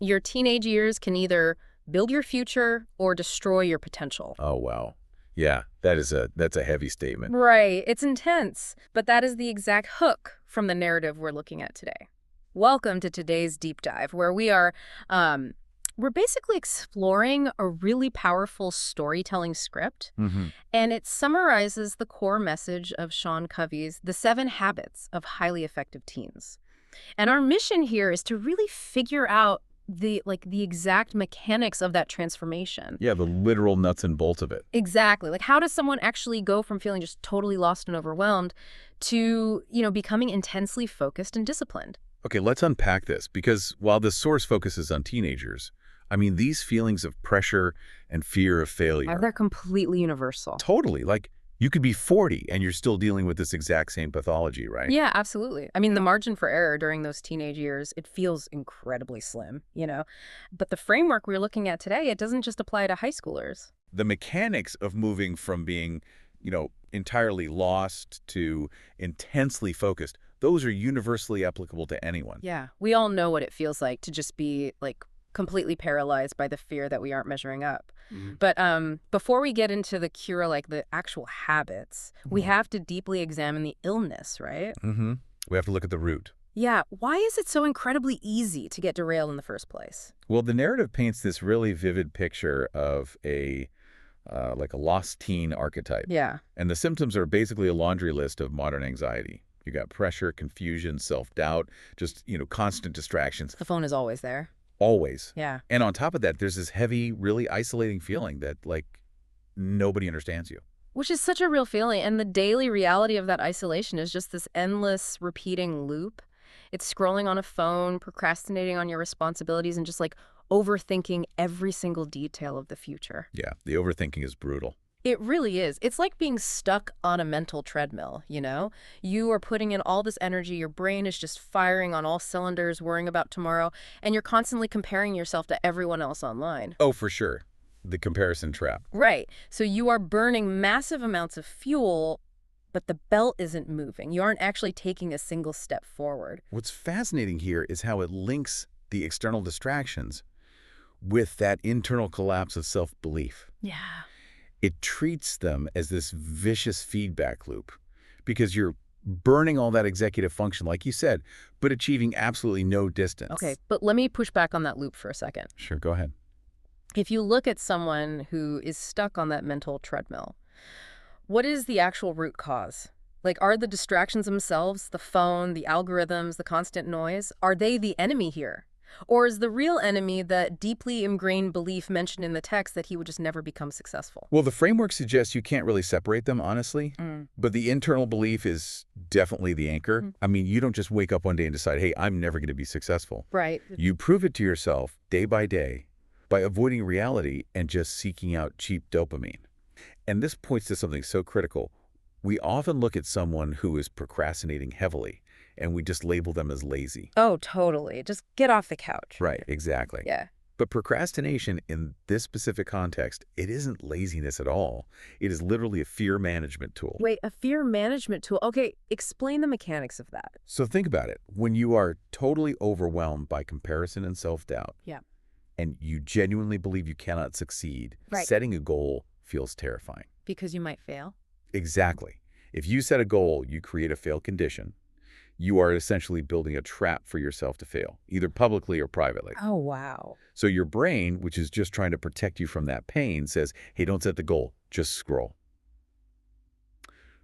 Your teenage years can either build your future or destroy your potential. Oh, wow. Yeah, that's a heavy statement. Right. It's intense, but that is the exact hook from the narrative we're looking at today. Welcome to today's deep dive, where um, we're basically exploring a really powerful storytelling script, Hmm. and it summarizes the core message of Sean Covey's The 7 Habits of Highly Effective Teens. And our mission here is to really figure out the exact mechanics of that transformation. Yeah, the literal nuts and bolts of it. Exactly. Like, how does someone actually go from feeling just totally lost and overwhelmed to, becoming intensely focused and disciplined? Okay, let's unpack this, because while the source focuses on teenagers, I mean, these feelings of pressure and fear of failure. They're completely universal. Totally. Like, you could be 40 and you're still dealing with this exact same pathology, right? Yeah, absolutely. I mean, the margin for error during those teenage years, it feels incredibly slim. But the framework we're looking at today, it doesn't just apply to high schoolers. The mechanics of moving from being, entirely lost to intensely focused, those are universally applicable to anyone. Yeah, we all know what it feels like to just be, like, completely paralyzed by the fear that we aren't measuring up. Mhm. But before we get into the cure, like the actual habits, we have to deeply examine the illness, right? Mm-hmm. We have to look at the root. Yeah, why is it so incredibly easy to get derailed in the first place? Well, the narrative paints this really vivid picture of like a lost teen archetype. Yeah. And the symptoms are basically a laundry list of modern anxiety. You got pressure, confusion, self-doubt, just, constant distractions, The phone is always there. always. Yeah. And on top of that, there's this heavy, really isolating feeling that, like, nobody understands you. Which is such a real feeling. And the daily reality of that isolation is just this endless repeating loop. It's scrolling on a phone, procrastinating on your responsibilities, and just like overthinking every single detail of the future. Yeah, the overthinking is brutal. It really is. It's like being stuck on a mental treadmill. You are putting in all this energy, your brain is just firing on all cylinders, worrying about tomorrow, and you're constantly comparing yourself to everyone else online. Oh, for sure. The comparison trap. Right. So you are burning massive amounts of fuel, but the belt isn't moving. You aren't actually taking a single step forward. What's fascinating here is how it links the external distractions with that internal collapse of self-belief. Yeah. It treats them as this vicious feedback loop because you're burning all that executive function, like you said, but achieving absolutely no distance. Okay, but let me push back on that loop for a second. Sure, go ahead. If you look at someone who is stuck on that mental treadmill, what is the actual root cause? Like, are the distractions themselves, the phone, the algorithms, the constant noise, are they the enemy here? Or is the real enemy that deeply ingrained belief mentioned in the text that he would just never become successful? Well, the framework suggests you can't really separate them, honestly, but the internal belief is definitely the anchor. I mean, you don't just wake up one day and decide, hey, I'm never going to be successful. Right. You prove it to yourself day by day by avoiding reality and just seeking out cheap dopamine. And this points to something so critical. We often look at someone who is procrastinating heavily, and we just label them as lazy. Oh, totally. Just get off the couch. Right, exactly. Yeah. But procrastination in this specific context, it isn't laziness at all. It is literally a fear management tool. Wait, a fear management tool. Okay, explain the mechanics of that. So think about it. When you are totally overwhelmed by comparison and self-doubt, Yeah. and you genuinely believe you cannot succeed, Right. setting a goal feels terrifying. Because you might fail. Exactly. If you set a goal, you create a fail condition. You are essentially building a trap for yourself to fail, either publicly or privately. Oh, wow. So your brain, which is just trying to protect you from that pain, says, hey, don't set the goal, just scroll.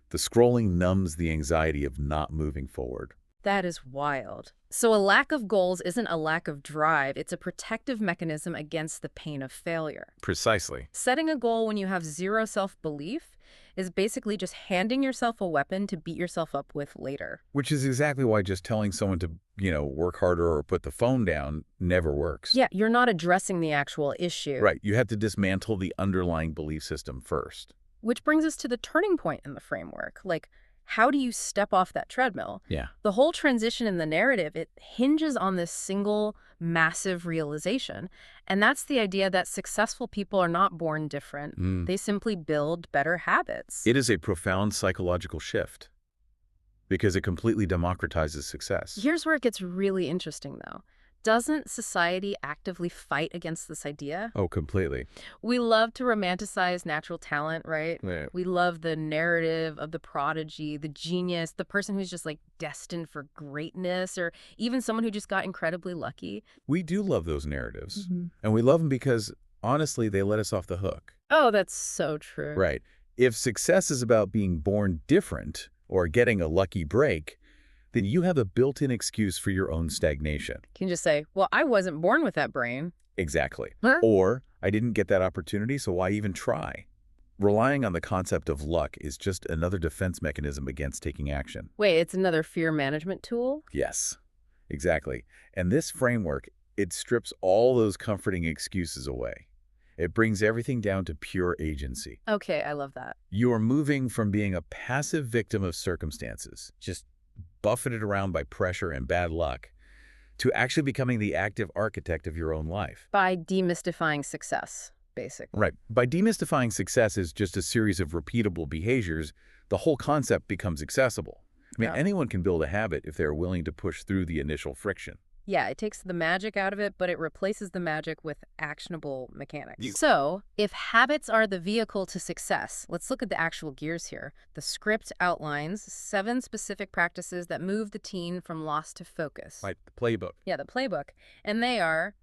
The scrolling numbs the anxiety of not moving forward. That is wild. So a lack of goals isn't a lack of drive. It's a protective mechanism against the pain of failure. Precisely. Setting a goal when you have zero self-belief is basically just handing yourself a weapon to beat yourself up with later. Which is exactly why just telling someone to, work harder or put the phone down never works. Yeah, you're not addressing the actual issue. Right. You have to dismantle the underlying belief system first. Which brings us to the turning point in the framework. Like, how do you step off that treadmill? Yeah. The whole transition in the narrative, it hinges on this single massive realization. And that's the idea that successful people are not born different. They simply build better habits. It is a profound psychological shift because it completely democratizes success. Here's where it gets really interesting, though. Doesn't society actively fight against this idea? Oh, completely. We love to romanticize natural talent, right? Yeah. We love the narrative of the prodigy, the genius, the person who's just like destined for greatness, or even someone who just got incredibly lucky. We do love those narratives. And we love them because, honestly, they let us off the hook. Oh, that's so true. Right. If success is about being born different or getting a lucky break, then you have a built-in excuse for your own stagnation. You can just say, well, I wasn't born with that brain. Exactly. Huh? Or, I didn't get that opportunity, so why even try? Relying on the concept of luck is just another defense mechanism against taking action. Wait, it's another fear management tool? Yes, exactly. And this framework, it strips all those comforting excuses away. It brings everything down to pure agency. Okay, I love that. You are moving from being a passive victim of circumstances, just buffeted around by pressure and bad luck, to actually becoming the active architect of your own life. By demystifying success, basically. Right. By demystifying success as just a series of repeatable behaviors, the whole concept becomes accessible. I mean, Yeah. anyone can build a habit if they're willing to push through the initial friction. Yeah, it takes the magic out of it, but it replaces the magic with actionable mechanics. You- So, if habits are the vehicle to success, let's look at the actual gears here. The script outlines 7 specific practices that move the teen from lost to focus. Right, the playbook. Yeah, the playbook. And they are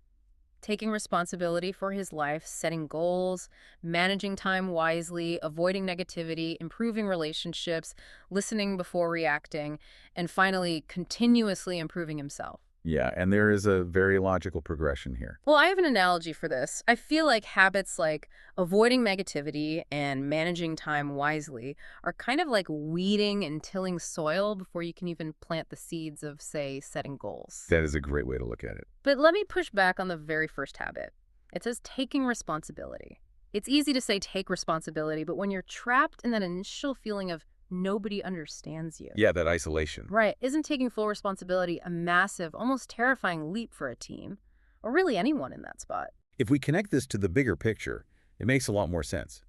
taking responsibility for his life, setting goals, managing time wisely, avoiding negativity, improving relationships, listening before reacting, and finally, continuously improving himself. Yeah, and there is a very logical progression here. Well, I have an analogy for this. I feel like habits like avoiding negativity and managing time wisely are kind of like weeding and tilling soil before you can even plant the seeds of, say, setting goals. That is a great way to look at it. But let me push back on the very first habit. It says taking responsibility. It's easy to say take responsibility, but when you're trapped in that initial feeling of nobody understands you. Yeah, that isolation. Right. Isn't taking full responsibility a massive, almost terrifying leap for a team? Or really anyone in that spot? If we connect this to the bigger picture, it makes a lot more sense.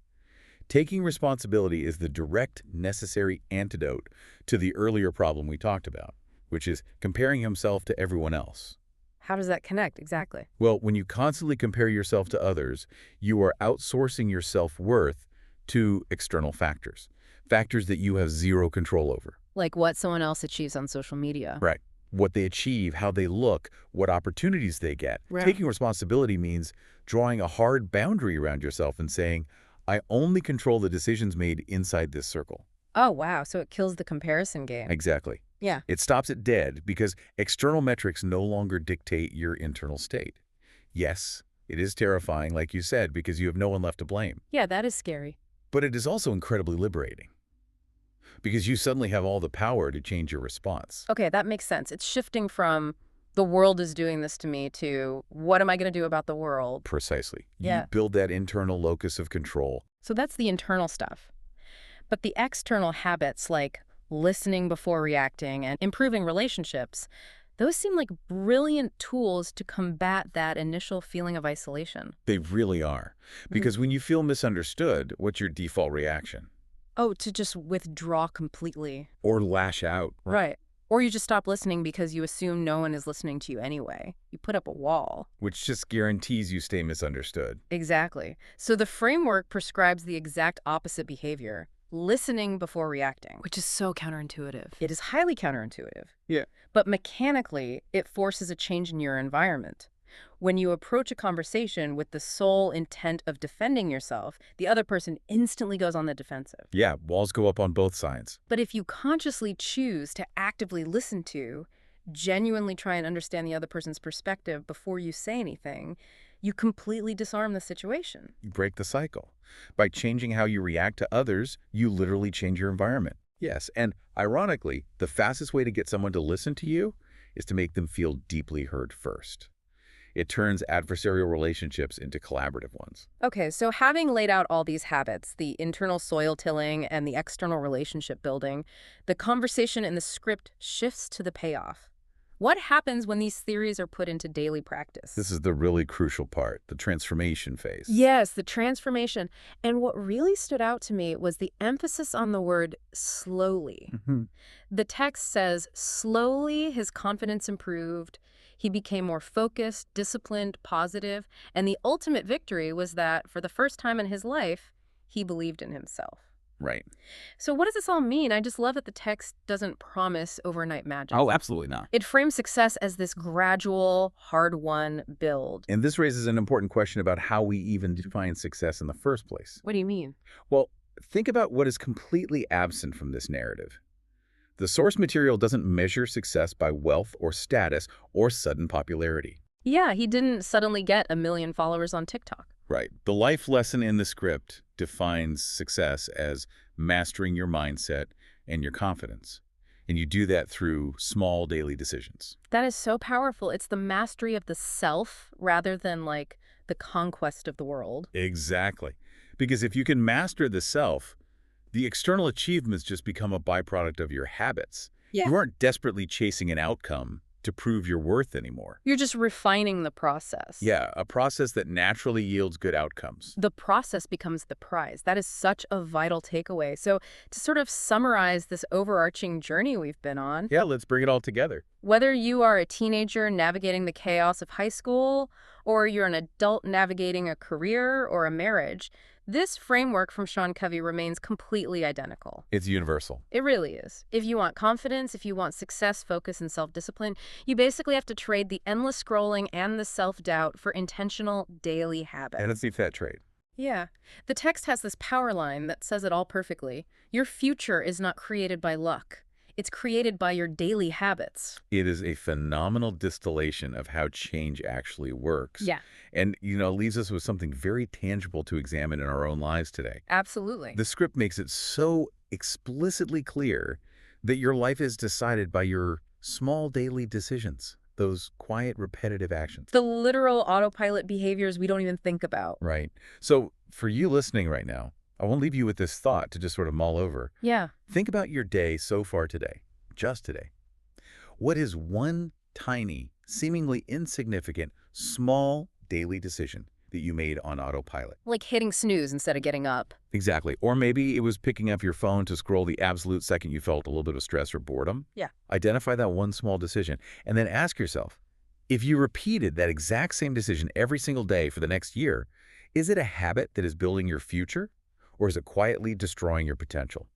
Taking responsibility is the direct, necessary antidote to the earlier problem we talked about, which is comparing himself to everyone else. How does that connect exactly? Well, when you constantly compare yourself to others, you are outsourcing your self-worth to external factors that you have zero control over. Like what someone else achieves on social media. Right. What they achieve, how they look, what opportunities they get. Right. Taking responsibility means drawing a hard boundary around yourself and saying, I only control the decisions made inside this circle. Oh, wow. So it kills the comparison game. Exactly. Yeah. It stops it dead because external metrics no longer dictate your internal state. Yes, it is terrifying, like you said, because you have no one left to blame. Yeah, that is scary. But it is also incredibly liberating because you suddenly have all the power to change your response. Okay, that makes sense. It's shifting from the world is doing this to me to what am I going to do about the world? Precisely. Yeah. You build that internal locus of control. So that's the internal stuff. But the external habits like listening before reacting and improving relationships, those seem like brilliant tools to combat that initial feeling of isolation. They really are. Because when you feel misunderstood, what's your default reaction? Oh, to just withdraw completely. Or lash out. Right. Or you just stop listening because you assume no one is listening to you anyway. You put up a wall. Which just guarantees you stay misunderstood. Exactly. So the framework prescribes the exact opposite behavior, listening before reacting, which is so counterintuitive. It is highly counterintuitive. Yeah. But mechanically, it forces a change in your environment. When you approach a conversation with the sole intent of defending yourself, the other person instantly goes on the defensive. Yeah, walls go up on both sides. But if you consciously choose to actively listen to, genuinely try and understand the other person's perspective before you say anything, you completely disarm the situation. You break the cycle. By changing how you react to others, you literally change your environment. Yes, and ironically, the fastest way to get someone to listen to you is to make them feel deeply heard first. It turns adversarial relationships into collaborative ones. Okay, so having laid out all these habits, the internal soil tilling and the external relationship building, the conversation in the script shifts to the payoff. What happens when these theories are put into daily practice? This is the really crucial part, the transformation phase. Yes, the transformation. And what really stood out to me was the emphasis on the word slowly. The text says, slowly his confidence improved, He became more focused, disciplined, positive, and the ultimate victory was that, for the first time in his life, he believed in himself. Right. So what does this all mean? I just love that the text doesn't promise overnight magic. Oh, absolutely not. It frames success as this gradual, hard-won build. And this raises an important question about how we even define success in the first place. What do you mean? Well, think about what is completely absent from this narrative. The source material doesn't measure success by wealth or status or sudden popularity. Yeah, he didn't suddenly get 1 million followers on TikTok. Right. The life lesson in the script defines success as mastering your mindset and your confidence. And you do that through small daily decisions. That is so powerful. It's the mastery of the self rather than, like, the conquest of the world. Exactly. Because if you can master the self, the external achievements just become a byproduct of your habits. Yeah. You aren't desperately chasing an outcome to prove your worth anymore. You're just refining the process. Yeah, a process that naturally yields good outcomes. The process becomes the prize. That is such a vital takeaway. So to sort of summarize this overarching journey we've been on, Yeah, let's bring it all together. whether you are a teenager navigating the chaos of high school, or you're an adult navigating a career or a marriage, this framework from Sean Covey remains completely identical. It's universal. It really is. If you want confidence, if you want success, focus, and self-discipline, you basically have to trade the endless scrolling and the self-doubt for intentional daily habits. And let's see if that trade. Yeah. The text has this power line that says it all perfectly. Your future is not created by luck. It's created by your daily habits. It is a phenomenal distillation of how change actually works. Yeah, And, leaves us with something very tangible to examine in our own lives today. absolutely. The script makes it so explicitly clear that your life is decided by your small daily decisions, those quiet, repetitive actions. The literal autopilot behaviors we don't even think about. Right. So for you listening right now, I want to leave you with this thought to just sort of mull over. Yeah. Think about your day so far today, just today. What is one tiny, seemingly insignificant, small daily decision that you made on autopilot? Like hitting snooze instead of getting up. Exactly. Or maybe it was picking up your phone to scroll the absolute second you felt a little bit of stress or boredom. Yeah. Identify that one small decision and then ask yourself, if you repeated that exact same decision every single day for the next year, is it a habit that is building your future, or is it quietly destroying your potential?